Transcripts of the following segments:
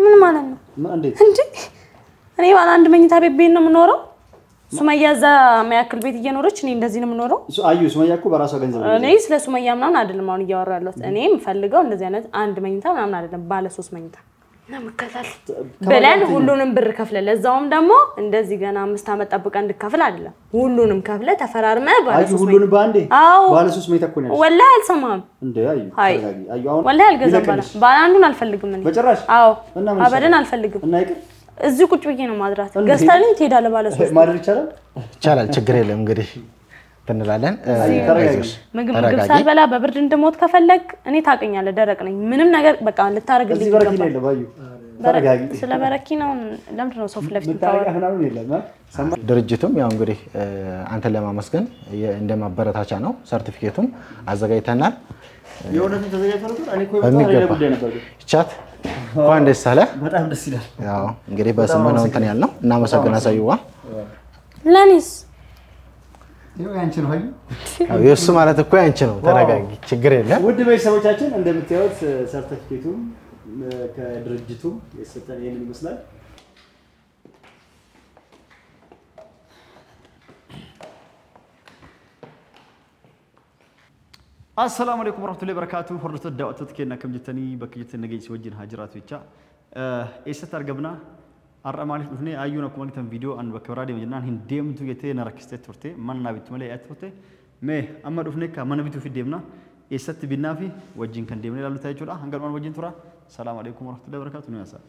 ምን ማለት ነው እንዴ እኔ ባለ አንድ መኝታ ቤት ነው የምኖረው ሱመያ እዛ ማያክል ቤት እየኖረች እኔ እንደዚህ ነው የምኖረው አዩ ሱመያ እኮ በራሷ ገንዘብ እኔ ስለ ሱመያ ምናምን አይደለም አሁን እያወራለሁ እኔ የምፈልገው እንደዚህ አይነት አንድ መኝታ ምናምን አይደለም ባለ 3 መኝታ ነምከታል በላን ሁሉንም ብር ከፍለ ለዛውም ደግሞ እንደዚህ ገና 5 አመት ጠብቀን እንድከፍል አይደለም ሁሉንም ከፍለ ተፈራርመ ባለ 3 ሁሉንም ባንዴ ባለ 3 መኝታ እኮ ነው ወላሂ አልሰማም እንዴ አዩ አዩ አሁን ወላሂ አልገዛም ባለ አንዱን አልፈልግም እኔ በጭራሽ አዎ አበደን አልፈልግም እና ይቅር እዚህ ቁጭ ብዬ ነው ማድራት ገዝታልኝ ትሄዳለ ባለ 3 ማድር ይቻላል ችግር የለም እንግዲህ ተንላለን ምግብ ሳልበላ በብርድ እንደሞት ከፈለክ እኔ ታቀኛለህ ደረቅ ነኝ ምንም ነገር በቃ ልታረግልኝ እዚህ በረኪና የለም አዩ ተረጋጊ ስለ በረኪና ለምንድን ነው ሶፍ ለፍት ታረጋግናው የለም ድርጅቱም ያው እንግዲህ አንተን ለማመስገን እንደማበረታቻ ነው ሰርቲፊኬቱም አዘጋጅተናል የሆነቱን ተዘጋጅቶ ነበር እኔ እኮ በጣም ጉዳይ ነበር ቻት እንኳን ደስ አለ በጣም ደስ ይላል ያው እንግዲህ በስም ነው እንትን ያልነው እናመሰግና ሳይዋ ለኔስ ይሄው ያንቺ ነው አዩ የሱ ማለት እኮ ያንቺ ነው ተረጋጊ ችግር የለም ውድ ቤተሰቦቻችን እንደምታዩት ሰርቲፊኬቱም ከድርጅቱ የሰጠን ይሄንን ይመስላል السلام عليكم ورحمة الله وبركاته حرة الدعوة تذكرنا كم جتني بكيت النجيل سوجين هاجرات ويتشا إيش ترجمنا الرمالي هنا أيونا كمان تم فيديو عن بكرادي مجنان هنديم تو جتة نركزت تورته من نبيت ملأ أتورته ما أما رفنا كمان نبيتو في ديمنا إيش تبينا في وجين كان ديمنا لالو تاي جورا هنقول من وجين تورا السلام عليكم ورحمة الله وبركاته نياسا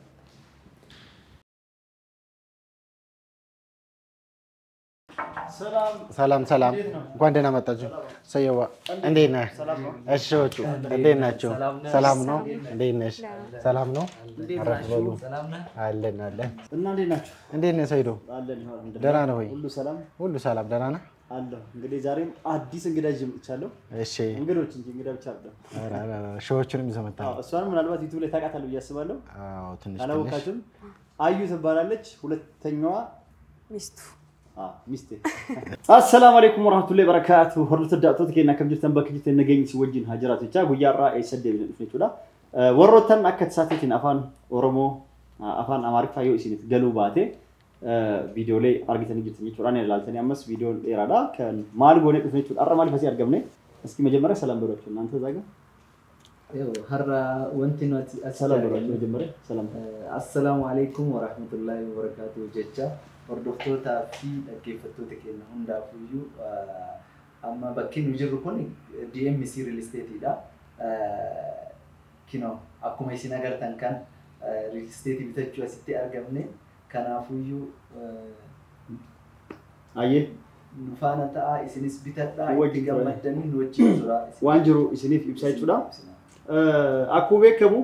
ሰላም እንኳን ደህና መጣችሁ ሰየዋ እንዴት ነህ እሺ ወጩ እንዴት ናችሁ ሰላም ነው እንዴት ነሽ ሰላም ነው አረፈሉ አለን እና እንዴት ናችሁ እንዴት ነህ ሰይዶ አለን ደህና ነው ወይ ሁሉ ሰላም ደህና ነህ አለሁ እንግዲህ ዛሬም አዲስ እንግዳ ይመጣቻለሁ እሺ እንግዶች እንጂ እንግዳ ብቻ አይደለም ሾዎችንም ይዘመጣ እሷንም ምናልባት ዩቲዩብ ላይ ታውቃታለህ ብያስባለሁ አዎ ትንሽ አላወቃችሁም አዩ ትባላለች ሁለተኛዋ ሚስቱ ሚስቴ السلام عليكم ورحمة الله وبركاته حرة الدعوة كنا كم جرتن بكجت نجين سوجين هجرات تجا ويارا يسد من الفنيتولا وروتن أكد ساتين أفان أورمو أفان أمارك فايو إسينت جلوباته فيديو لي أرجعتني جرتني نيتورا نلالتني أمس فيديو إرادا كان مال بونه الفنيتولا أرى مال فسي أرجمني بس كي مجمرة سلام بروتشون أنت زاجا هرّا وانتنا سلام بروتشون مجمرة سلام السلام عليكم ورحمة الله وبركاته جتّا وردوكتوتا في كيفتوتا كنا هندا فيو أما بكين وجرو كوني DMC real estate إذا كنا أكو ما يصير نقدر كان real estate بتجوا ستة أرقامني كان فيو أيه نفانا تا إسنيس بيتتا وجهه مدني نوجه سورة وانجرو إسنيف يبسايد سورة أكو بكمو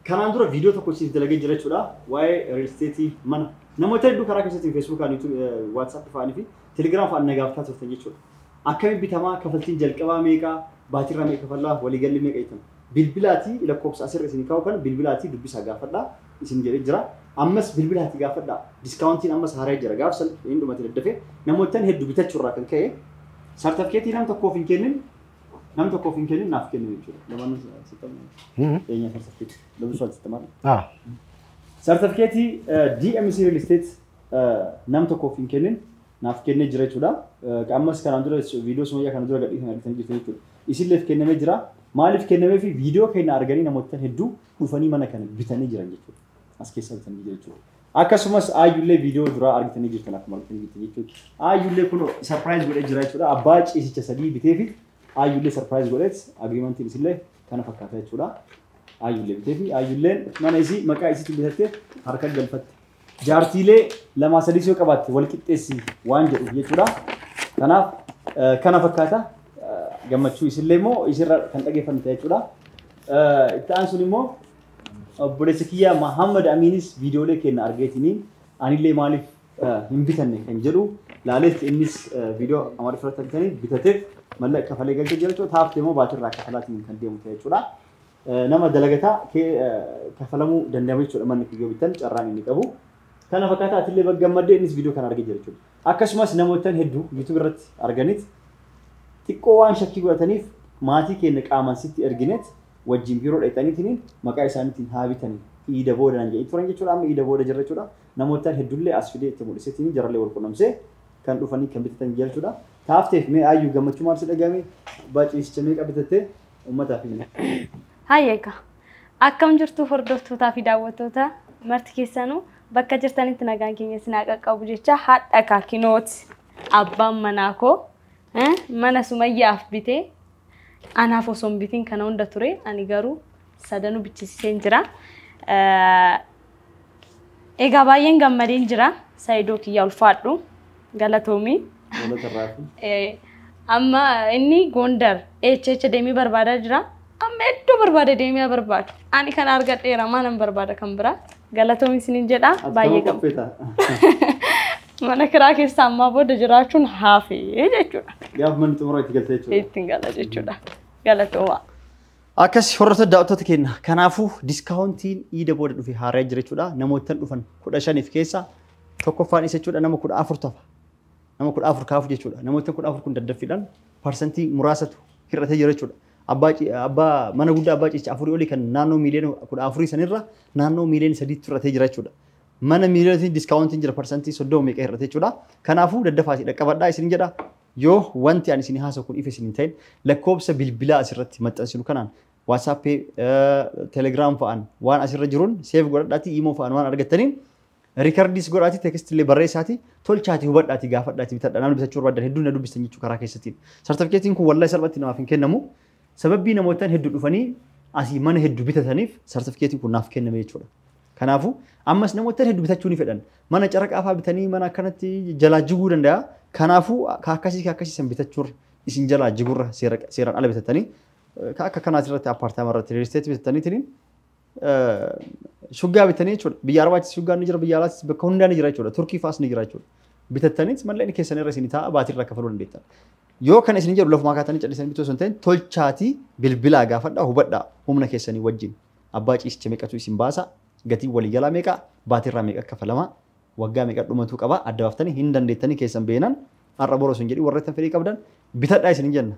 كان عندنا فيديو تكوشيف دلقي جرت سورة واي real estate من نموتى دو كراكم ستين فيسبوك عن يوتيوب واتساب فاني في تليجرام فان نجافتها تفتني شو أكمل بتما كفتين جل كوا ميكا باتيرا ميكا فلا ولي قال لي ميكا يتم بالبلاتي إلى كوبس أسر إسني كاو كان بالبلاتي دبي سجا فلا إسني جري جرا أمس بالبلاتي جا فلا ديسكاونتين أمس هراي جرا جا فسل إندو ما تلدفه نموتى هيد دبي تشرا كان كيه سيرتيفيكيت نام تكوفين كنن نام تكوفين كنن ناف كنن يشوف لما نسيت ستة يعني سيرتيفيكيت لو بسوال ستة سيرتيفيكيتي DMC real estate نام تكوفين كنن ناف كنن جرا يشودا كأمس كان عندنا فيديو سمية كان عندنا قبل إحنا نتنجي فيه يصير لف كنن مجرا ما لف كنن في فيديو كنا أرجعني نموتن هدو وفني ما نكنا بتاني جرا يشوف أسكيس بتاني جرا يشوف أكاسمس أيولي فيديو درا أرجعني جرا كنا كمال بتاني جرا يشوف أيولي كله سرپرايز بقول جرا يشودا أباج إيش تسدي بتيفي أيولي سرپرايز بقولت أجريمنت يصير له كنا فكرت يشودا أيولي بتيفي أيولي ما نزي ما كايسي تبهته حركة جلفت جارتيله لما سديسيو كبات والكتسي وانجو يشودا كنا فكرته جمعت شو يصير له مو يصير كان تجي فهمت يشودا التأنسونيمو بوليسكيا محمد أمينيس فيديو له كنا أرجعتني أنا اللي مالي ينبتني كنجرو لالت إنيس فيديو أماري فرت تاني بتتف ملا كفالي قلت جرتو ثابت مو باتر راك كفالاتي من كندي متيجولا نما دلقتها كفلامو دندامي شو لما نكيجو بيتن جراني نكابو كان فكرتها تلي بجمع إنيس فيديو كان أرجع جرتو أكشماس نموتن هدو يوتيوب رت أرجانيت تكوان شكي قلتني ماتي كأنك آمان ستي أرجنت وجيم بيرو لتاني تنين مكاي سانتين هابي تاني ida booda nan jedhi turan jechuudha amma ida booda jirra jechuudha namootaan hedduullee as fidee itti mul'iseetiin jarallee wal qunnamsee kan dhufanii kan bitatan jechuudha taafteef mee ayyuu gammachuu maal si dhagame baaciisicha mee qabatattee uummataaf himne. Hayyeka akkam jirtu hordoftootaa fi daawwattoota marti keessanuu bakka jirtanitti nagaan keenya sinaa qaqqabu jecha haadha kaakinooti abbaan manaa koo mana Sumayyaaf bitee anaaf osoo hin bitiin kana hunda ture ani garuu sadanuu bichisiiseen jira. Egaa baay'een gammadeen jira Saayidoo kiyya ulfaadhu galatoomii. Amma inni Gondar HH deemee barbaadaa jira. Amma iddoo barbaade deemee barbaadu. Ani kan argadheera maanan barbaada kan biraa. Galatoomii isiniin jedha baay'ee gammada. Mana kiraa keessa ammaa booda jiraachuun haafee jechuudha. Gaaf manni xumuraa itti galtee jechuudha. Ittiin gala jechuudha. Galatooma. Akkas hordoftoota daawwattoota keenya kanaafuu diskaawuntiin ida booda dhufe haaraa jira jechuudha namootaan dhufan 15 keessa tokkoffaan isa jechuudha nama 14 tafa nama 14 kaafu jechuudha namootaan 14 kun daddaffiidhaan parsantii muraasatu hir'atee jira jechuudha abbaa mana guddaa abbaa ciicha afurii olii kan naannoo miiliyoona 14 sanirra naannoo miiliyoona 3 hir'atee jira jechuudha mana miiliyoona diskaawuntiin jira parsantii 30 meeqa hir'atee jechuudha kanaafuu daddafaa dhaqqabadhaa isin jedha yoo wanti ani isin haasa'u kun ife isin ta'in lakkoobsa bilbilaa asirratti maxxansinu kanaan WhatsApp, Telegram fa'aan waan asirra jiruun save godhadhaati imo fa'aan waan argattaniin recordis godhaati text illee barreessaati tolchaati hubadhaati gaafadhaati bitadha namni bitachuu barbaadan hedduu na dubbistan jechuu karaa keessatti certificatein kun wallahi salphatti namaaf hin kennamu sababii namootaan hedduu dhufanii asii mana hedduu bitataniif certificatein kun naaf kenname jechuudha kanaafu ammas namootaan hedduu bitachuu ni fedhan mana caraqaa fa'aa bitanii mana akkanatti jalaa jiguu danda'a kanaafu akkasii san bitachuurra isin jalaa jigurra seeraan ala bitatanii akka kanaas irratti apartaamaa irratti real estate bitataniitiin shuggaa bitanii jechuudha biyya arabaatis shuggaan ni jira biyya alaatis bakka hundaa ni jira jechuudha turkii faas ni jira jechuudha bitataniis malleen keessan irra isin ta'a baatii irra kafaluu dandeettan yoo kana isin jedhu lafumaa kaatanii callisanii bituu sun ta'in tolchaatii bilbilaa gaafadhaa hubadhaa humna keessanii wajjin abbaa ciisicha meeqatu isin baasa gatii waliigalaa meeqa baatii irraa meeqa kafalamaa waggaa meeqa dhumatuu qaba adda baaftanii hin dandeettanii keessan beenan har'a boroo sun jedhi warra itti fedhii qabdan bitadhaa isin jenna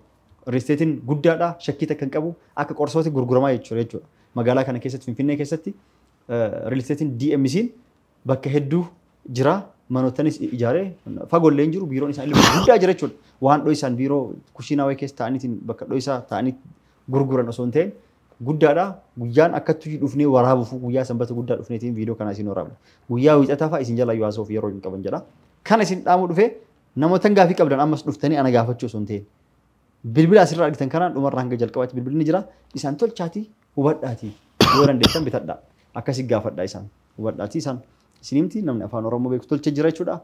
Risteetiin guddaadha shakkii takka hin qabu akka qorsooti gurguramaa jechuudha magaalaa kana keessatti Finfinnee keessatti risteetiin DMC'n bakka hedduu jira manootanis ijaaree fagoollee hin jiru biiroon isaa illee guddaa jira jechuudha waan dhoo isaan biiroo kushiinaa wayii keessa ta'aniitiin bakka dhoo isaa ta'anii gurguran osoo hin ta'in guddaadha guyyaan akkatti dhufnee waraabuuf guyyaa sanbata guddaa dhufneetiin viidiyoo kana isin waraabna guyyaa wiixataa fa'a isin jala yu'aasoo fi yeroo hin qaban jedha kana isin dhaamu dhufee namootaan gaafii qabdan ammas dhuftanii ana gaafachuu osoo hin ta'in bilbila asirraa argitan kanaan dhumarraa hanga jalqabaatti bilbilni jira isaan tolchaatii hubadhaatii yoo dandeettan bitadhaa akkasii gaafadhaa isaan hubadhaatii isaan isinimti namni afaan oromoo beeku tolchee jira jechuudha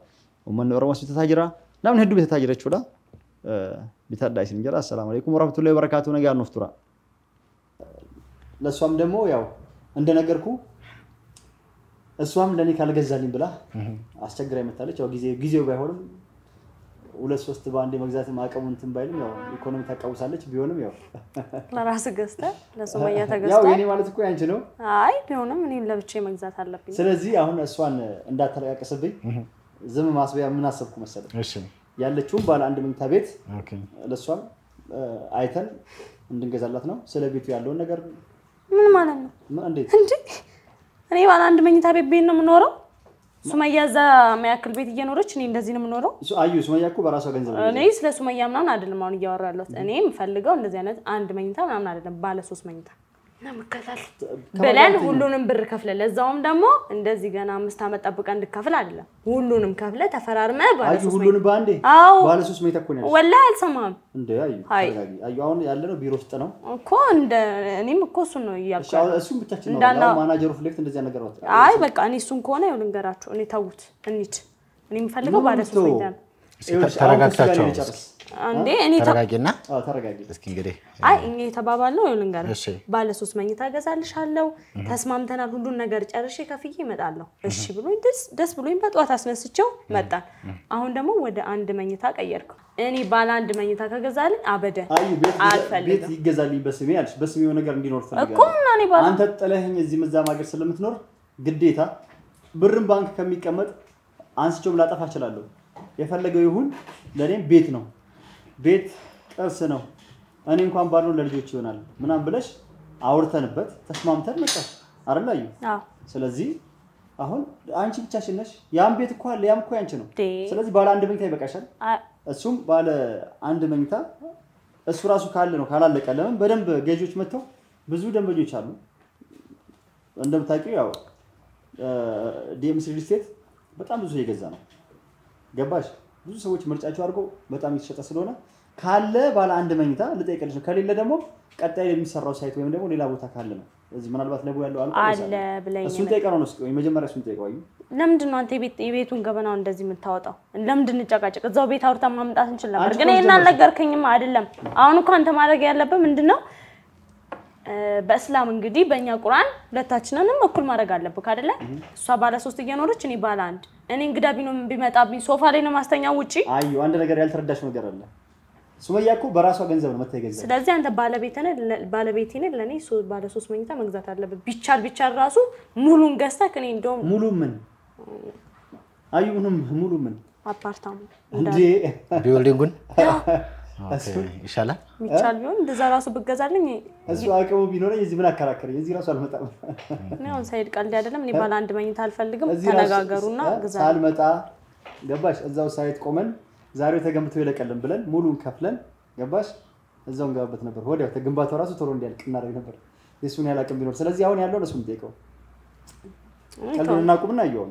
uummanni oromoos bitataa jira namni hedduu bitataa jira jechuudha bitadhaa isin jira assalaamu alaykum ወራህመቱላሂ ወበረካቱ ነገ ያኑፍ ቱራ ለሷም ደግሞ ያው እንደነገርኩ እሷም ለኔ ካልገዛልኝ ብላ አስቸግራ ይመጣለች ያው ጊዜው ባይሆንም ሁለት ሶስት ባንዴ መግዛት ማቀሙን እንትን ባይልም ያው ኢኮኖሚ ታቃውሳለች ቢሆንም ያው ለራስ ገዝተ ለሱመያ ተገዝተ ያው የኔ ማለት እኮ ያንቺ ነው አይ ቢሆንም እኔ ለብቻዬ መግዛት አለብኝ ስለዚህ አሁን እሷን እንዳተረቃቀስብኝ ዝም ማስበያ ምን አሰብኩ መሰለህ እሺ ያለችው ባለ አንድ መኝታ ቤት ኦኬ ለሷም አይተን እንድንገዛላት ነው ስለ ቤቱ ያለውን ነገር ምን ማለት ነው እንዴ እኔ ባለ አንድ መኝታ ቤት ነው የምኖረው ሱመያ እዛ ማያክል ቤት እየኖረች እኔ እንደዚህ ነው የምኖረው አዩ ሱመያ እኮ በራሷ ገንዘብ ነው እኔ ስለ ሱመያ ምናምን አይደለም አሁን እያወራለሁት እኔ የምፈልገው እንደዚህ አይነት አንድ መኝታ ምናምን አይደለም ባለ 3 መኝታ ነምከታል በላን ሁሉንም ብር ከፍለ ለዛውም ደግሞ እንደዚህ ገና 5 አመት ጠብቀ እንድከፍል አይደለም ሁሉንም ከፍለ ተፈራርመ ባለ 3 ሁሉንም ባንዴ ባለ 3 መኝታ እኮ ነው ወላሂ አልሰማም እንዴ አዩ አሁን ያለነው ቢሮ ውስጥ ነው እኮ እንደ እኔም እኮ እሱ ነው ይያልኩ እሱም ብቻችን ነው ማናጀሩ ፍሌክት እንደዚህ ነገር ወጣ አይ በቃ እኔ እሱን ከሆነ ይው ልንገራችሁ እኔ ታውት እንሂድ እኔ የምፈልገው ባለ 3 መኝታ ተረጋግታችሁ አንዴ እኔ ተረጋጊና ተረጋጊ እስኪ እንግዲህ አይ እኔ ተባባልነው ይው ልንገራችሁ ባለ 3 መኝታ ገዛልሻለሁ ተስማምተናል ሁሉን ነገር ጨርሼ ከፍዬ እመጣለሁ እሺ ብሎኝ ደስ ብሎኝ በጧት አስነስቸው መጣን አሁን ደግሞ ወደ አንድ መኝታ ቀየርኩ እኔ ባለ አንድ መኝታ ከገዛልኝ አበደ ቤት ይገዛልኝ በስሜ አልሽ በስሜው ነገር እንዲኖር ፈልጋለሁ እኮ እኔ ባለ አንተ ጥለህኝ እዚህ መዛም ሀገር ስለምትኖር ግዴታ ብርን ባንክ ከሚቀመጥ አንስቼው ላጠፋ እችላለሁ የፈለገው ይሁን ለኔም ቤት ነው ቤት ቅርስ ነው እኔ እንኳን ባለው ለልጆች ይሆናል ምናም ብለሽ አውርተንበት ተስማምተን መጣ አይደል? አዎ ስለዚህ አሁን አንቺ ብቻሽን ነሽ። ያም ቤት እኮ አለ፣ ያም እኮ ያንቺ ነው። ስለዚህ ባለ አንድ መኝታ ይበቃሻል። እሱም ባለ አንድ መኝታ እሱ ራሱ ካለ ነው ካላለቀ ለምን በደንብ ገጆች መጥተው ብዙ ደንበኞች አሉ። እንደምታውቂው ያው ዲኤምሲ ሪል ስቴት በጣም ብዙ እየገዛ ነው። ገባሽ? ብዙ ሰዎች ምርጫቸው አድርገው በጣም እየተሸጠ ስለሆነ ካለ ባለ አንድ መኝታ ልጠይቅልሽ ነው። ከሌለ ደግሞ ቀጣይ የሚሰራው ሳይት ወይም ደግሞ ሌላ ቦታ ካለ ነው። እዚህ ምናልባት ለቡ ያለው አለ ብለኝ እሱን ጠይቀው ነው እስኪ መጀመሪያ እሱን ጠይቀው። ለምንድን ነው አንተ የቤቱን ገበናው እንደዚህ የምታወጣው? ለምንድን እንጨቃጨቅ? እዛው ቤት አውርታ ማምጣት እንችል ነበር። ግን ይሄን አልነገርከኝም አይደለም? አሁን እኮ አንተ ማድረግ ያለበት ምንድነው? በእስላም እንግዲህ በእኛ ቁርአን ሁለታችንንም እኩል ማድረግ አለብክ አይደለ? እሷ ባለ 3 እየኖረች እኔ ባለ 1 እኔ እንግዳ ቢመጣብኝ ሶፋ ላይ ነው ማስተኛው ውጪ። አዩ አንድ ነገር ያልተረዳሽ ነገር አለ። ሱመያ እኮ በራሷ ገንዘብ ነው መተገዘ። ስለዚህ አንተ ባለቤቴ ነህ ለኔ ባለ 3 መኝታ መግዛት አለበት። ቢቻል ራሱ ሙሉን ገዝተህ እኔ እንደውም ሙሉ ምን አዩ ሙሉ ምን አፓርታማ እንዴ ቢልዲንጉን ይሻላል ሚቻል ቢሆን እንደዛ ራሱ ብገዛልኝ እሱ አቅሙ ቢኖረኝ እዚህ ምን አከራከረኝ? እዚህ ራሱ አልመጣም። ነው ሳይድ ቀልድ አይደለም። እኔ ባለ አንድ መኝታ አልፈልግም። ተነጋገሩና ግዛ ሳልመጣ ገባሽ? እዛው ሳይት ቆመን ዛሬው ተገንብቶ ይለቀልን ብለን ሙሉን ከፍለን ገባሽ? እዛው እንገባበት ነበር። ወዲያው ተግንባታው ራሱ ቶሎ እንዲያልቅ እናደርግ ነበር። የሱን ያላቅም ቢኖር ስለዚህ አሁን ያለው ለሱም ጠይቀው ቀልድና ቁምና ይየው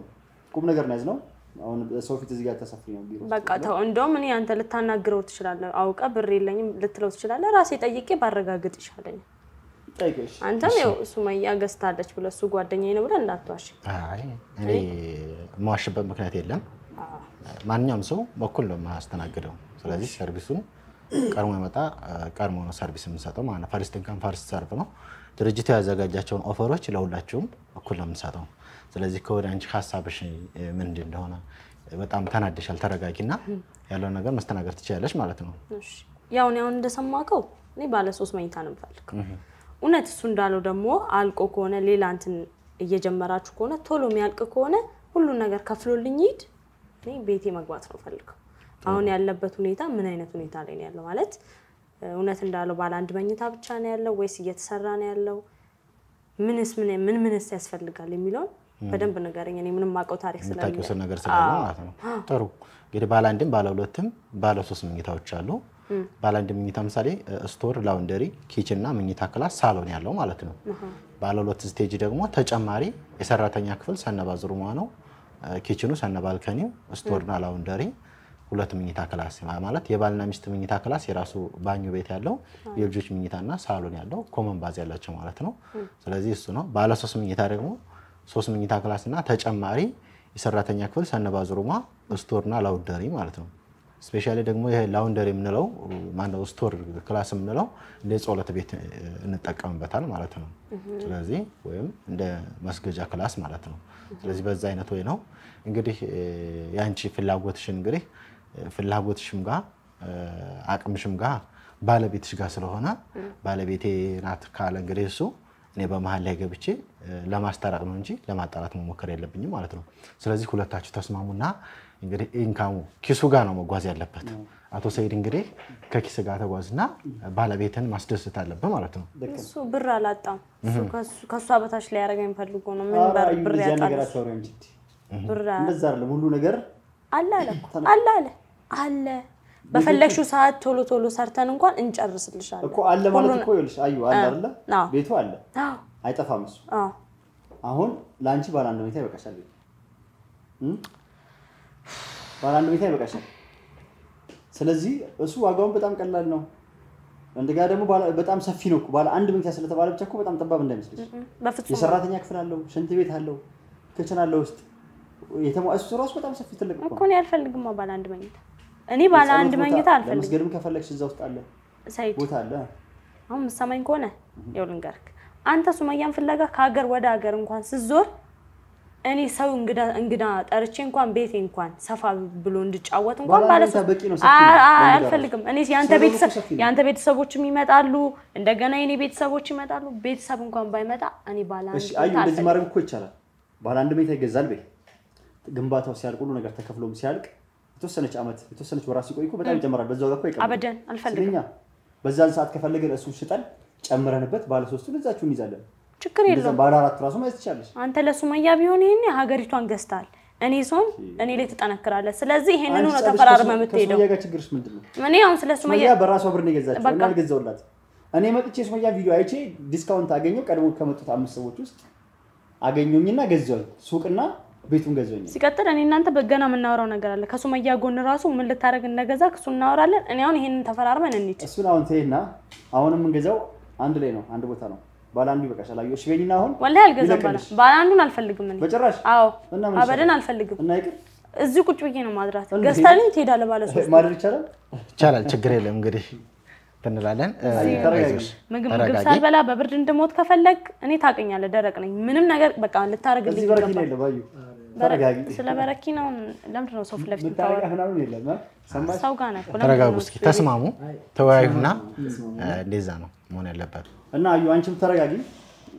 ቁም ነገር ነው ያዝነው። አሁን ሰው ፊት እዚህ ጋር ተሰፍሪ ነው ቢሮ በቃ ተው። እንደውም እኔ አንተ ልታናግረው ትችላለህ። አውቀ ብር የለኝም ልትለው ትችላለህ። ራሴ ጠይቄ ባረጋግጥ ይሻለኝ። ጠይቀሽ አንተም ያው ሱመያ ገዝታለች ብለህ እሱ ጓደኛዬ ነው ብለህ እንዳትዋሽ። አይ እኔ ማዋሽበት ምክንያት የለም። ማንኛውም ሰው በኩል ነው ማስተናገደው። ስለዚህ ሰርቪሱን ቀርሞ ይመጣ ቀርሞ ነው ሰርቪስ የምንሰጠው ማለት ነው። ፈርስት ኢንካም ፈርስት ሰርቭ ነው። ድርጅቱ ያዘጋጃቸውን ኦፈሮች ለሁላችሁም እኩል ነው የምንሰጠው። ስለዚህ ከወደ አንቺ ሐሳብሽ ምን እንደሆነ በጣም ተናደሻል። ተረጋጊና ያለው ነገር መስተናገር ትችያለሽ ማለት ነው። እሺ ያው ነው እንደሰማከው እኔ ባለ 3 መኝታ ነው የምፈልገው። እውነት እሱ እንዳለው ደግሞ አልቆ ከሆነ ሌላ እንትን እየጀመራችሁ ከሆነ ቶሎ የሚያልቅ ከሆነ ሁሉ ነገር ከፍሎልኝ ይድ እኔ ቤቴ መግባት ነው ፈልገው። አሁን ያለበት ሁኔታ ምን አይነት ሁኔታ ላይ ነው ያለው ማለት እውነት እንዳለው ባለ አንድ መኝታ ብቻ ነው ያለው ወይስ እየተሰራ ነው ያለው? ምንስ ያስፈልጋል የሚለው በደንብ ነገርኝ። እኔ ምንም ማቀው ታሪክ ስለሌለ የምታውቂው ነገር ስለሌለ ማለት ነው። ጥሩ እንግዲህ ባለ አንድም ባለ ሁለትም ባለ 3 መኝታዎች አሉ። ባለ አንድ መኝታ ምሳሌ ስቶር፣ ላውንደሪ፣ ኪችን እና መኝታ ክላስ ሳሎን ያለው ማለት ነው። ባለ 2 ስቴጅ ደግሞ ተጨማሪ የሰራተኛ ክፍል ሰነባዝሩማ ነው። ኪችኑ ሰነባልከኒው፣ ስቶር እና ላውንደሪ፣ 2 መኝታ ክላስ ማለት የባልና ሚስት መኝታ ክላስ የራሱ ባኞ ቤት ያለው የልጆች መኝታና ሳሎን ያለው ኮመን ባዝ ያላቸው ማለት ነው። ስለዚህ እሱ ነው። ባለ 3 መኝታ ደግሞ 3 መኝታ ክላስ እና ተጨማሪ የሰራተኛ ክፍል ሰነባዝሩማ ስቶርና ላውንደሪ ማለት ነው። ስፔሻሊ ደግሞ ይሄ ላውንደሪ የምንለው ማነው ስቶር ክላስ የምንለው እንደ ጸሎት ቤት እንጠቀምበታል ማለት ነው። ስለዚህ ወይም እንደ መስገጃ ክላስ ማለት ነው። ስለዚህ በዛ አይነት ወይ ነው እንግዲህ ያንቺ ፍላጎትሽን እንግዲህ ፍላጎትሽም ጋር አቅምሽም ጋር ባለቤትሽ ጋር ስለሆነ ባለቤቴ ናት ካለ እንግዲህ እሱ እኔ በመሃል ላይ ገብቼ ለማስተራቅ ነው እንጂ ለማጣራት መሞከር የለብኝም ማለት ነው። ስለዚህ ሁለታችሁ ተስማሙና እንግዲህ ኢንካሙ ኪሱ ጋር ነው መጓዝ ያለበት። አቶ ሰይድ እንግዲህ ከኪስ ጋር ተጓዝና ባለቤትን ማስደሰት አለበት ማለት ነው። እሱ ብር አላጣም። እሱ ከሷ በታች ላይ ያረጋኝ ፈልጎ ነው። ምን ብር ያጣል? ብር እንደዛ አይደለም ሁሉ ነገር አለ በፈለግሽው ሰዓት ቶሎ ሰርተን እንኳን እንጨርስልሻለን እኮ አለ ማለት እኮ ይልሽ አዩ አለ አይደለ? ቤቱ አለ አይጠፋም እሱ። አሁን ላንቺ ባለ አንድ መኝታ ይበቃሻል። ባለ አንድ መኝታ ይበቃሻል። ስለዚህ እሱ ዋጋውን በጣም ቀላል ነው። እንደጋ ደግሞ በጣም ሰፊ ነው እኮ ባለ አንድ መኝታ ስለተባለ ብቻ እኮ በጣም ጠባብ እንዳይመስልሽ። የሰራተኛ ክፍል አለው፣ ሽንት ቤት አለው፣ ክችን አለው ውስጥ እሱ ራሱ በጣም ሰፊ ትልቅ እኮ ነው። ያልፈልግም ባለ አንድ መኝታ እኔ ባለ አንድ መኝታ አልፈልግም። መስገድም ከፈለግሽ እዛ ውስጥ አለ ሳይድ ቦታ አለ። አሁን መሰማኝ ከሆነ ይኸው ልንገርክ አንተ ሱመያን ፍለጋ ከሀገር ወደ ሀገር እንኳን ስዞር እኔ ሰው እንግዳ ጠርቼ እንኳን ቤቴ እንኳን ሰፋ ብሎ እንድጫወት እንኳን ባለ አልፈልግም። እኔ ያንተ ቤተሰቦችም ይመጣሉ፣ እንደገና የኔ ቤተሰቦች ይመጣሉ። ቤተሰብ እንኳን ባይመጣ እኔ ባለ አንድ እሺ አዩ እንደዚህ ማድረግ እኮ ይቻላል። ባለ አንድ መኝታ ይገዛል። ቤት ግንባታው ሲያልቅ ሁሉ ነገር ተከፍሎም ሲያልቅ የተወሰነች አመት የተወሰነች ወራት ሲቆይ እኮ በጣም ይጨምራል። በዛው ጋር እኮ ይቀርባል። አበደን አልፈልግም። በዛን ሰዓት ከፈለገን እሱ ሽጠን ጨምረንበት ባለ 3ቱን እዛችሁ እንይዛለን። ችግር የለውም ባለ አራት ራሱ ማለት ይቻላል አንተ ለሱመያ ቢሆን ይሄን ሀገሪቷን ገዝታል እኔ ሶን እኔ ላይ ተጠነክራለህ ስለዚህ ይሄንን ነው ተፈራርመ የምትሄደው ከሱመያ ጋር ችግርሽ ምንድነው እኔ አሁን ስለ ሱመያ በራሷ ብር ነው የገዛችው እና አልገዛውላት እኔ መጥቼ ሱመያ ቪዲዮ አይቼ ዲስካውንት አገኘው ቀድሞ ከመጡት 5 ሰዎች ውስጥ አገኘውኝና ገዛው ሱቅና ቤቱን ገዛውኝ ሲቀጥል እኔ እናንተ በገና የምናወራው ነገር አለ ከሱመያ ጎን ራሱ ምን ልታረግ እንደገዛ ከሱ እናወራለን እኔ አሁን ይሄንን ተፈራርመን እንሂድ እሱን አሁን ተይና አሁንም እንገዛው አንድ ላይ ነው አንድ ቦታ ነው ባለ አንዱ ይበቃሻል አየሽ በእኛና አሁን ወላሂ አልገዛም ባለ አንዱን አልፈልግም እኔ በጭራሽ አዎ አበደን አልፈልግም እና ይቅር እዚህ ቁጭ ብዬ ነው ማድራት ገዝታልኝ ትሄዳለህ ባለ ሶስት ማድረግ ይቻላል ችግር የለም እንግዲህ ተንላለን ምግብ ሳልበላ በብርድ እንደሞት ከፈለክ እኔ ታቀኛለህ ደረቅ ነኝ ምንም ነገር በቃ ልታረግልኝ ይገባል በረኪና የለም ባዩ ተረጋጊ ስለ በረኪናው ለምንድን ነው ሰው ፍለፍት ታረጋ ምናምን የለም ሰማሽ ሰው ጋር ነው ተረጋጉ እስኪ ተስማሙ ተወያዩና እንደዛ ነው መሆን ያለበት እና አዩ አንቺም ተረጋጊ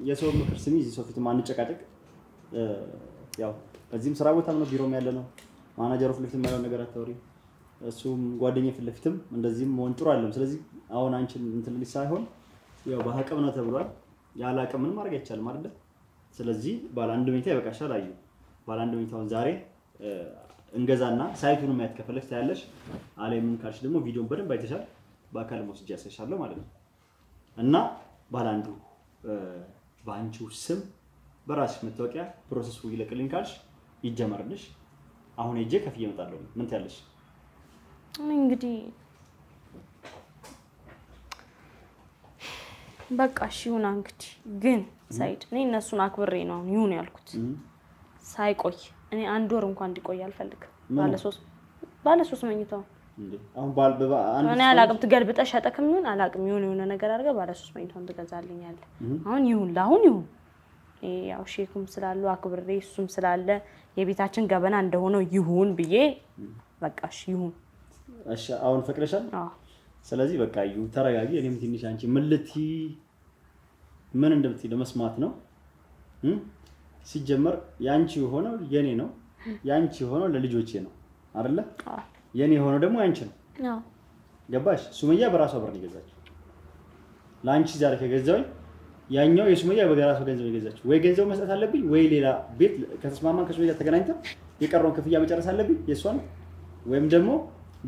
የሰው ምክር ስሚ እዚህ ሰው ፊት ማንጨቃጨቅ ያው በዚህም ስራ ቦታም ነው ቢሮም ያለ ነው ማናጀሩ ፍለፍት ማለት ነገር አታውሪ እሱም ጓደኛዬ ፍለፍትም እንደዚህም መሆን ጥሩ አይደለም ስለዚህ አሁን አንቺን እንትን ልጅ ሳይሆን ያው በአቅም ነው ተብሏል ያለ አቅም ምን ማድረግ አይቻልም አይደል ስለዚህ ባለ አንድ መኝታ ይበቃሻል አዩ ባለ አንድ መኝታውን ዛሬ እንገዛና ሳይቱን ማየት ከፈለግሽ ታያለሽ አለይ ምን ካልሽ ደግሞ ቪዲዮን በደንብ አይተሻል በአካል ወስጄ ያሳይሻለሁ ማለት ነው እና ባለ አንዱ ባንቺው ስም በራስሽ መታወቂያ ፕሮሰሱ ይለቅልኝ ካልሽ ይጀመርልሽ አሁን እጄ ከፍዬ እመጣለሁ ምን ትያለሽ እንግዲህ በቃ ሺውን እንግዲህ ግን ሳይድ እኔ እነሱን አክብሬ ነው ይሁን ያልኩት ሳይቆይ እኔ አንድ ወር እንኳን እንዲቆይ አልፈልግም ባለ ሶስት መኝታው እንዴ አሁን አንድ እኔ አላቅም ትገልብጠሽ ሸጠክም ይሁን አላቅም የሆነ ነገር አድርገህ ባለ ሶስት መኝታውን ትገዛልኛለህ አሁን ይሁን ለአሁን ይሁን ያው ሼኩም ስላሉ አክብሬ እሱም ስላለ የቤታችን ገበና እንደሆነ ይሁን ብዬ በቃሽ ይሁን እሺ አሁን ፈቅደሻል ስለዚህ በቃ ይሁን ተረጋጊ እኔም ትንሽ አንቺ ምን እንደምትይ ለመስማት ነው ሲጀመር ያንቺ ሆነው የኔ ነው ያንቺ ሆነው ለልጆቼ ነው አይደለ የኔ ሆነው ደግሞ ያንቺ ነው ገባሽ ሱመያ በራሷ ብር ነው የገዛችው ላንቺ ዛሬ ከገዛው ያኛው የሱመያ በራሷ ገንዘብ የገዛችው ወይ ገንዘብ መስጠት አለብኝ ወይ ሌላ ቤት ከተስማማን ከሱመያ ተገናኝተን የቀረውን ክፍያ መጨረስ አለብኝ የሷን ወይም ደግሞ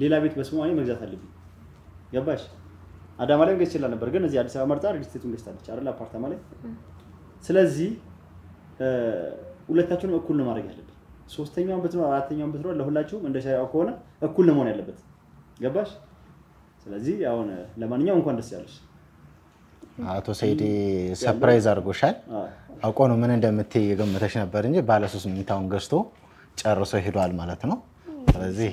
ሌላ ቤት በስሟ መግዛት አለብኝ ገባሽ አዳማ ላይ ገዝቼላ ነበር ግን እዚህ አዲስ አበባ መርጣ ሪጅስትሬቱን ገዝታለች አይደል አፓርታማ ላይ ስለዚህ ሁለታችሁንም እኩል ነው ማድረግ ያለበት ሶስተኛውን ብትኖር አራተኛውን ብትኖር ለሁላችሁም እንደ ሻይው ከሆነ እኩል ነው መሆን ያለበት ገባሽ ስለዚህ አሁን ለማንኛውም እንኳን ደስ ያለሽ አቶ ሰይድ ሰርፕራይዝ አድርጎሻል አውቆ ነው ምን እንደምትይ የገመተሽ ነበር እንጂ ባለ 3 መኝታውን ገዝቶ ጨርሶ ሄዷል ማለት ነው ስለዚህ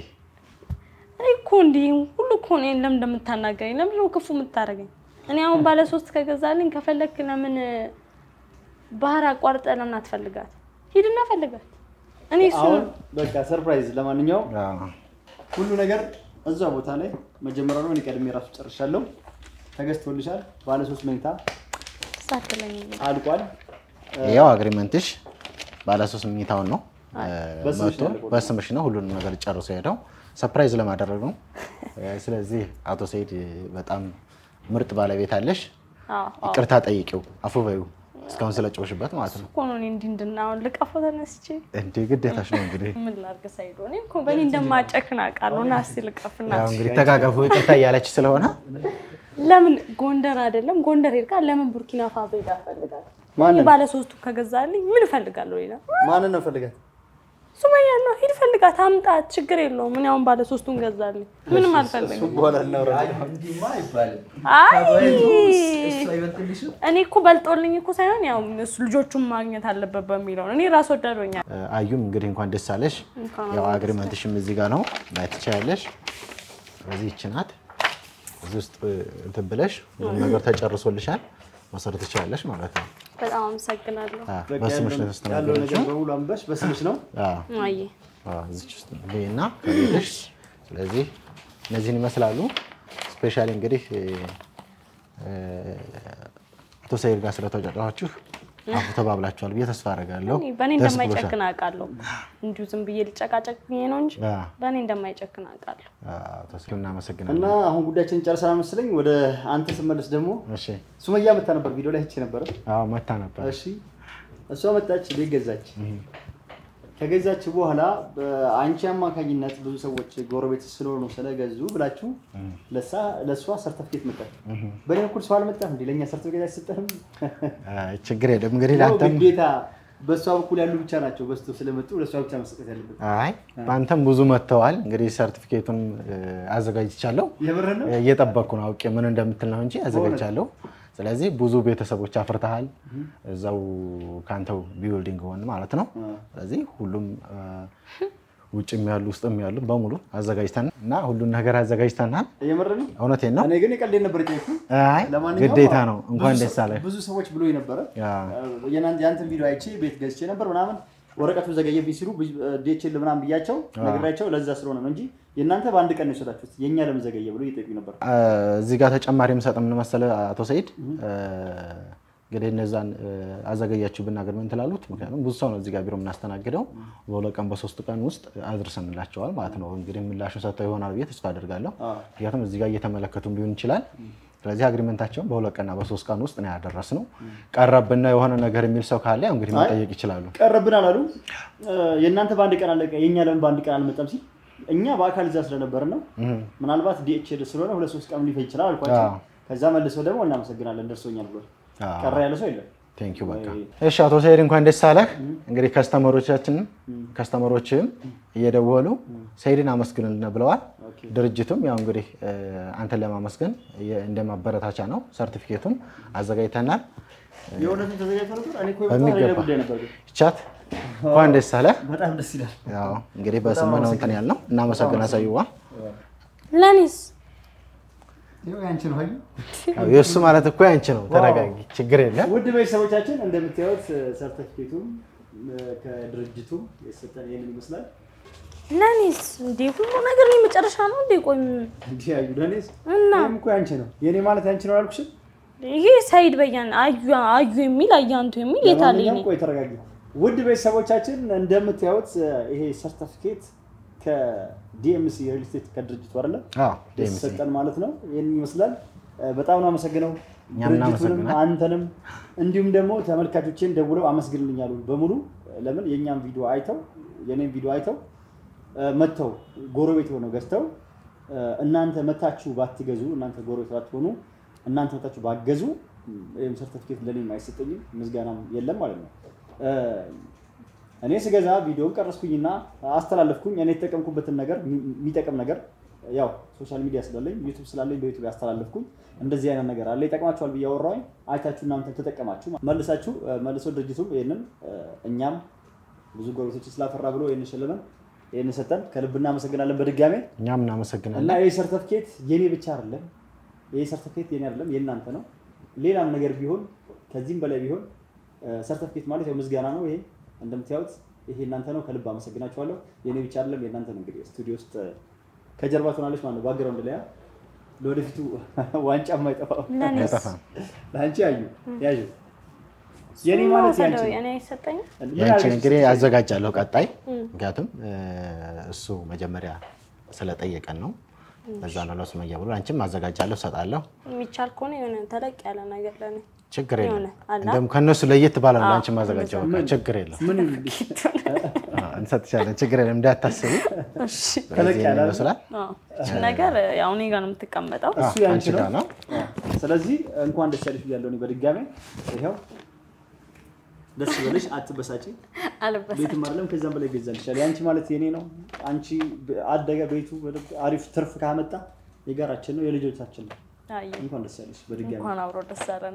እኮ እንዴ ሁሉ እኮ ነው ለምን እንደምታናገረኝ ለምን ነው ክፉ የምታረገኝ እኔ አሁን ባለ 3 ከገዛልኝ ከፈለክ ለምን ባህር አቋርጠ ለምን አትፈልጋት ሂድና ፈልጋት እኔ እሱ በቃ ሰርፕራይዝ ለማንኛውም ሁሉ ነገር እዛ ቦታ ላይ መጀመሪያ ነው እኔ ቀድሜ ራሱ ጨርሻለሁ ተገዝቶልሻል ባለ 3 መኝታ ሳትለኝ አልቋል ያው አግሪመንትሽ ባለ 3 መኝታውን ነው በስምሽ ነው ሁሉንም ነገር ጨርሶ ሄደው ሰርፕራይዝ ለማድረግ ነው ስለዚህ አቶ ሰይድ በጣም ምርጥ ባለቤት አለሽ ይቅርታ ጠይቂው አፉ በዩ እስካሁን ስለጨውሽበት ማለት ነው እኮ ነው እንድናው ልቀፈው ተነስቼ እንዴ ግዴታሽ ነው እንግዲህ ምን ላርገ ሳይዶ እኔ እኮ በእኔ እንደማጨክና ቃሉና እስቲ ልቀፍና ያው እንግዲህ ተጋጋፉ ይቅርታ ያለች ስለሆነ ለምን ጎንደር አይደለም ጎንደር ሄድካ ለምን ቡርኪና ፋሶ ይዳፈልጋል ማን ባለ 3 ከገዛልኝ ምን ፈልጋለሁ ሌላ ማን ነው ፈልጋት ሱመያ ነው ሂድ ፈልጋት አምጣት ችግር የለውም ምን ያውን ባለ 3ቱን ገዛልኝ ምንም አልፈልግም በኋላ እናወራ እንዲማ አይባልም እኔ እኮ በልጦልኝ እኮ ሳይሆን ያው እሱ ልጆቹን ማግኘት አለበት በሚለው እኔ ራስ ወዳዶኛ አዩም እንግዲህ እንኳን ደስ አለሽ ያው አግሪመንትሽም እዚህ ጋር ነው ማየት ትችያለሽ እዚህ ይችናት እዚህ ውስጥ እንትን ብለሽ ሁሉ ነገር ተጨርሶልሻል መሰረት ትችያለሽ ማለት ነው በጣም አመሰግናለሁ በስምሽ ነው ተስተናግደሽ በሙሉ አንበሽ በስምሽ ነው አይ እዚህ ውስጥ በእና ከቤትሽ ስለዚህ እነዚህን ይመስላሉ ስፔሻሊ እንግዲህ አቶ ሰይድ ጋር ስለተጫጫችሁ አፉ ተባብላችኋል ብዬ ተስፋ አደርጋለሁ በእኔ እንደማይጨክን አውቃለሁ እንዲሁ ዝም ብዬ ልጨቃጨቅ ነው እንጂ በእኔ እንደማይጨክን አውቃለሁ ተስፋና መሰግናለሁ እና አሁን ጉዳያችን ጨርሰናል መሰለኝ ወደ አንተ ስመለስ ደግሞ እሺ ሱመያ መጣ ነበር ቪዲዮ ላይ አይቼ ነበር አዎ መጣ ነበር እሺ እሷ መጣች ቤት ገዛች ከገዛች በኋላ አንቺ አማካኝነት ብዙ ሰዎች ጎረቤት ስለሆኑ ስለገዙ ብላችሁ ለሷ ሰርተፊኬት መጣ በእኔ በኩል ሰው አልመጣም እንዴ ለኛ ሰርተፊኬት አይሰጠንም ችግር የለም እንግዲህ ላንተም ግዴታ በሷ በኩል ያሉ ብቻ ናቸው በስቶ ስለመጡ ለሷ ብቻ መስጠት ያለበት አይ ባንተም ብዙ መተዋል እንግዲህ ሰርቲፊኬቱን አዘጋጅቻለሁ የምርህ ነው እየጠበቅኩ ነው አውቄ ምን እንደምትል ነው እንጂ አዘጋጅቻለሁ ስለዚህ ብዙ ቤተሰቦች አፍርተሃል እዛው ካንተው ቢልዲንግ ሆነ ማለት ነው ስለዚህ ሁሉም ውጭም ያሉ ውስጥም ያሉ በሙሉ አዘጋጅተናል እና ሁሉን ነገር አዘጋጅተናል የምርህ ነው እውነቴን ነው እኔ ግን የቀልዴ ነበር ጨይኩ አይ ግዴታ ነው እንኳን ደስ አለ ብዙ ሰዎች ብሎኝ ነበር ያንተን ቪዲዮ አይቼ ቤት ገዝቼ ነበር ምናምን ወረቀቱ ዘገየብኝ ሲሉ ዲኤችኤል ምናምን ብያቸው ነግራቸው ለዛ ስለሆነ ነው እንጂ የናንተ በአንድ ቀን ነው የሰጣችሁት የኛ ለምን ዘገየ ብሎ ይጠይቁ ነበር እዚህ ጋር ተጨማሪ መሰጠም ምን መሰለ አቶ ሰይድ እንግዲህ እነዛን አዘጋያችሁ ብናገር ምን ትላሉት ምክንያቱም ብዙ ሰው ነው እዚህ ጋር ቢሮ ምናስተናግደው በሁለት ቀን በሶስት ቀን ውስጥ አድርሰንላቸዋል ማለት ነው እንግዲህ ምላሹ ሰጥተው ይሆናል ብዬ ተስፋ አደርጋለሁ ምክንያቱም እዚህ ጋር እየተመለከቱም ቢሆን ይችላል ስለዚህ አግሪመንታቸውን በሁለት ቀንና በሶስት ቀን ውስጥ ነው ያደረስነው ቀረብና የሆነ ነገር የሚል ሰው ካለ እንግዲህ መጠየቅ ይችላል ቀረብና አላሉ የናንተ በአንድ ቀን አለቀ የኛ ለምን በአንድ ቀን አልመጣም ሲል እኛ በአካል እዛ ስለነበር ነው ምናልባት ዲኤችኤል ስለሆነ 2-3 ቀን ሊፈጅ ይችላል አልኳቸው ከዛ መልሰው ደግሞ እናመሰግናለን ደርሶኛል ብሎ ቀረ ያለ ሰው የለም ቴንክ ዩ በቃ እሺ አቶ ሰይድ እንኳን ደስ አለህ እንግዲህ ከስተመሮችም እየደወሉ ሰይድን አመስግንልን ብለዋል ድርጅቱም ያው እንግዲህ አንተን ለማመስገን እንደማበረታቻ ነው ሰርቲፊኬቱን አዘጋጅተናል የሆነቱን ተዘጋጅተው ነበር እኔ እኮ ጉዳይ ነበር ቻት እንኳን ደስ አለህ በጣም ደስ ይላል ያው እንግዲህ በስመናው እንትን ያልነው እናመሰግናለን ሳይዋ ለኔስ ያንቺ ነው አይደል የሱ ማለት እኮ ያንቺ ነው ተረጋጊ ችግር የለም ውድ ቤተሰቦቻችን እንደምታዩት ሰርቲፊኬቱም ከድርጅቱ የሰጠን ይሄን ይመስላል ለኔስ እንዴ ሁሉ ነገር ነው መጨረሻ ነው እንዴ ቆይ እንዴ አዩ ለኔስ እና እኮ ያንቺ ነው የኔ ማለት ያንቺ ነው አልኩሽ ይሄ ሰይድ በያን አዩ የሚል አያንቱ የሚል የታለኝ ነው ቆይ ተረጋጊ ውድ ቤተሰቦቻችን እንደምታዩት ይሄ ሰርቲፊኬት ከዲኤምሲ ሪል ስቴት ከድርጅቱ አይደለ ዲኤምሲ ሰጠን ማለት ነው ይሄን ይመስላል በጣም ነው አመሰግነው ድርጅቱንም አንተንም እንዲሁም ደግሞ ተመልካቾችን ደውለው አመስግንልኛሉ በሙሉ ለምን የኛም ቪዲዮ አይተው የኔም ቪዲዮ አይተው መተው ጎረቤት ሆነው ገዝተው እናንተ መታችሁ ባትገዙ እናንተ ጎረቤት ባትሆኑ እናንተ መታችሁ ባገዙ ይሄን ሰርቲፊኬት ለኔም አይሰጠኝም ምስጋናም የለም ማለት ነው እኔ ስገዛ ቪዲዮን ቀረስኩኝና አስተላለፍኩኝ እኔ ተጠቀምኩበትን ነገር የሚጠቅም ነገር ያው ሶሻል ሚዲያ ስላለኝ ዩቲዩብ ስላለኝ በዩቲዩብ ያስተላለፍኩኝ እንደዚህ አይነት ነገር አለ ይጠቅማችኋል ብያወራኝ አይታችሁ እናንተ ተጠቀማችሁ መልሶ ድርጅቱ ይሄንን እኛም ብዙ ጎረቤቶች ስላፈራ ብሎ ይሄን ሸለመን ይሄን ሰጠን ከልብና አመሰግናለን በድጋሜ እኛም እናመሰግናለን እና ይሄ ሰርቲፊኬት የኔ ብቻ አይደለም ይሄ ሰርቲፊኬት የኔ አይደለም የእናንተ ነው ሌላም ነገር ቢሆን ከዚህም በላይ ቢሆን ሰርቲፊኬት ማለት ያው ምስጋና ነው ይሄ እንደምታዩት ይሄ እናንተ ነው ከልብ አመሰግናችኋለሁ የኔ ብቻ አይደለም የእናንተ ነው እንግዲህ ስቱዲዮ ውስጥ ከጀርባ ትሆናለች ማለት ነው ባክግራውንድ ላይ ለወደፊቱ ዋንጫ የማይጠፋው ላንቺ ያዩ የኔ ማለት ያንቺ እኔ አይሰጠኝ ያንቺ እንግዲህ አዘጋጃለሁ ቀጣይ ምክንያቱም እሱ መጀመሪያ ስለጠየቀን ነው በዛ ነው ለሱመያ ብሎ አንቺም አዘጋጃለሁ ሰጣለሁ የሚቻል ከሆነ የሆነ ተለቅ ያለ ነገር ለኔ ችግር የለም እንደም ከነሱ ለየት ባላል አንቺም አዘጋጃው ችግር የለም ምን እንሰጥቻለን ችግር የለም እንዳታስቡ እሺ ተለቅ ያለ ይመስላል እሺ ነገር ያው እኔ ጋር ነው የምትቀመጠው እሱ ያንቺ ነው ስለዚህ እንኳን ደስ ያለሽ ብያለሁ እኔ በድጋሜ ይሄው ደስ ይበልሽ አትበሳጪ አልበሳጭ ቤት ማርለም ከዛም በላይ ገዛልሻል ያንቺ ማለት የኔ ነው አንቺ አደገ ቤቱ አሪፍ ትርፍ ካመጣ የጋራችን ነው የልጆቻችን ነው እንኳን ደስ ያለሽ በድጋሜ እንኳን አብሮ ደስ አለን